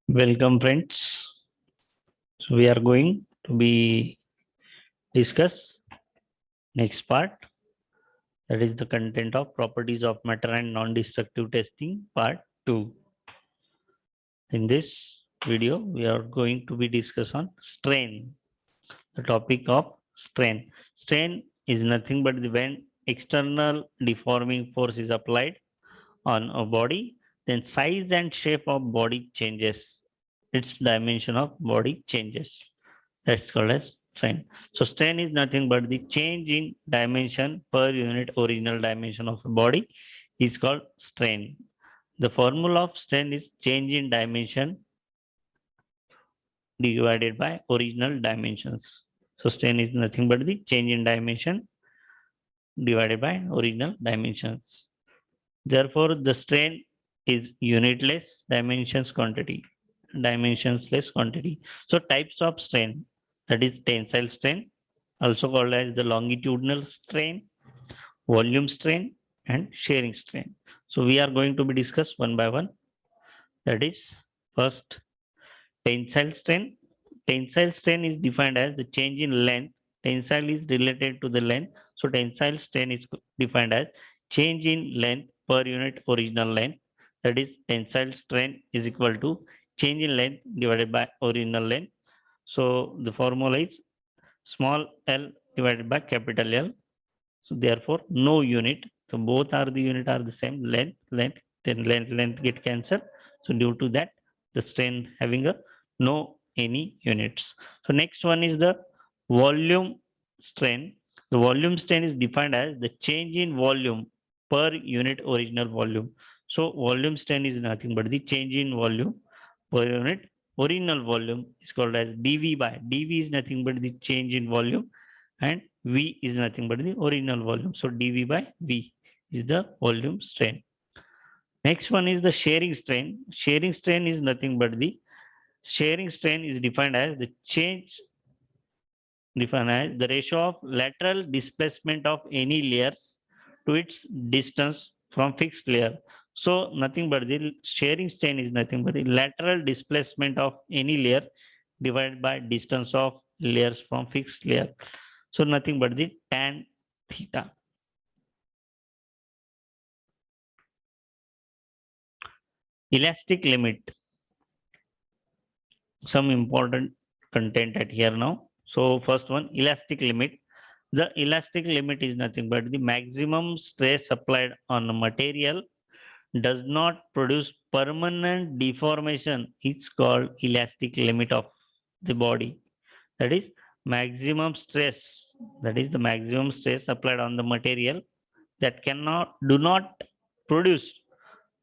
Welcome friends. So we are going to be discuss next part, that is the content of properties of matter and non-destructive testing part 2. In this video we are going to be discuss on strain. The topic of strain. Strain is nothing but when external deforming force is applied on a body, then size and shape of body changes. Its dimension of body changes. That's called as strain. So strain is nothing but the change in dimension per unit original dimension of a body is called strain. The formula of strain is change in dimension divided by original dimensions. So strain is nothing but the change in dimension divided by original dimensions. Therefore, the strain is unitless dimensions quantity, dimensionless quantity. So types of strain, that is tensile strain, also called as the longitudinal strain, volume strain, and shearing strain. So we are going to be discussed one by one. That is first tensile strain. Tensile strain is defined as the change in length. Tensile is related to the length. So tensile strain is defined as change in length per unit original length. That is tensile strain is equal to change in length divided by original length. So the formula is small l divided by capital L. So therefore no unit. So both are the unit are the same length, then length get cancelled. So due to that, the strain having a no any units. So next one is the volume strain. The volume strain is defined as the change in volume per unit original volume. So volume strain is nothing but the change in volume per unit original volume is called as dV by dV is nothing but the change in volume, and V is nothing but the original volume. So dV by V is the volume strain. Next one is the shearing strain. Shearing strain is nothing but the shearing strain is defined as the change defined as the ratio of lateral displacement of any layers to its distance from fixed layer. So nothing but the shearing strain is nothing but the lateral displacement of any layer divided by distance of layers from fixed layer. So nothing but the tan theta. Elastic limit. Some important content at here now. So first one, elastic limit. The elastic limit is nothing but the maximum stress applied on a material does not produce permanent deformation. It's called elastic limit of the body. That is maximum stress. That is the maximum stress applied on the material that do not produce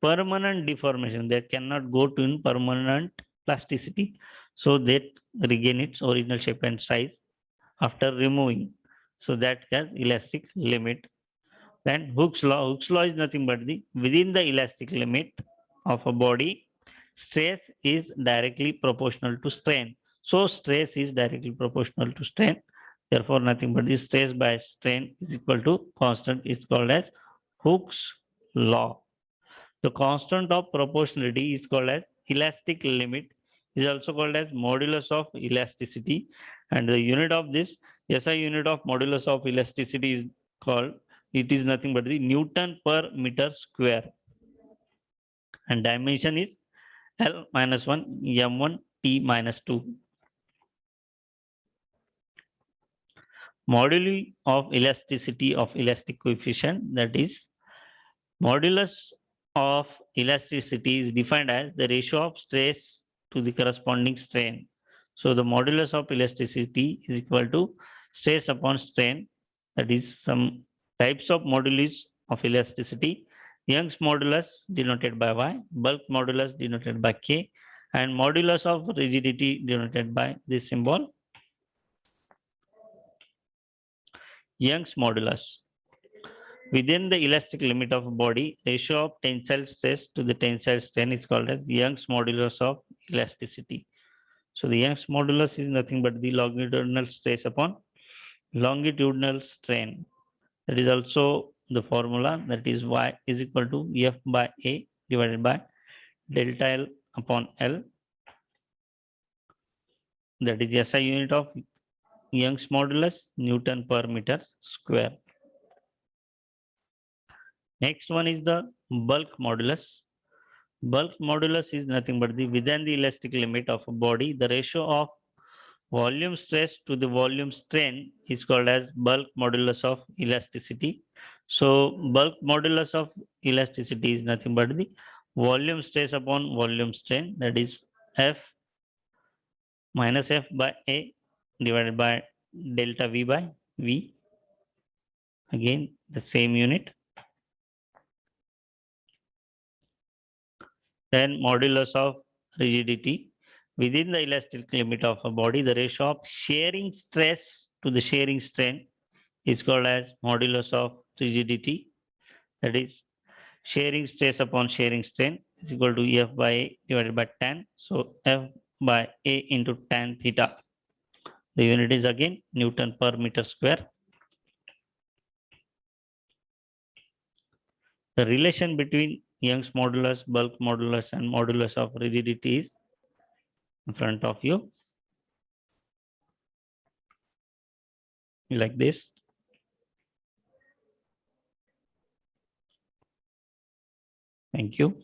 permanent deformation. They cannot go to in permanent plasticity. So that regain its original shape and size after removing. So that has elastic limit. Then Hooke's law. Hooke's law is nothing but the within the elastic limit of a body, stress is directly proportional to strain. So stress is directly proportional to strain. Therefore, nothing but the stress by strain is equal to constant is called as Hooke's law. The constant of proportionality is called as elastic limit, is also called as modulus of elasticity, and the unit of this SI unit of modulus of elasticity is called, it is nothing but the Newton per meter square, and dimension is L minus 1 M1 T minus 2. Moduli of elasticity of elastic coefficient, that is modulus of elasticity is defined as the ratio of stress to the corresponding strain. So the modulus of elasticity is equal to stress upon strain. That is some types of modulus of elasticity. Young's modulus denoted by Y, bulk modulus denoted by K, and modulus of rigidity denoted by this symbol Young's modulus. Within the elastic limit of a body, ratio of tensile stress to the tensile strain is called as Young's modulus of elasticity. So the Young's modulus is nothing but the longitudinal stress upon longitudinal strain. That is also the formula, that is Y is equal to F by A divided by delta L upon L. that is SI unit of Young's modulus, Newton per meter square. Next one is the bulk modulus. Bulk modulus is nothing but the within the elastic limit of a body, the ratio of volume stress to the volume strain is called as bulk modulus of elasticity. So bulk modulus of elasticity is nothing but the volume stress upon volume strain, that is F minus F by A divided by delta V by V. Again, the same unit. Then modulus of rigidity. Within the elastic limit of a body, the ratio of shearing stress to the shearing strain is called as modulus of rigidity. That is shearing stress upon shearing strain is equal to F by A divided by tan. So F by A into tan theta. The unit is again Newton per meter square. The relation between Young's modulus, bulk modulus, and modulus of rigidity is in front of you, like this. Thank you.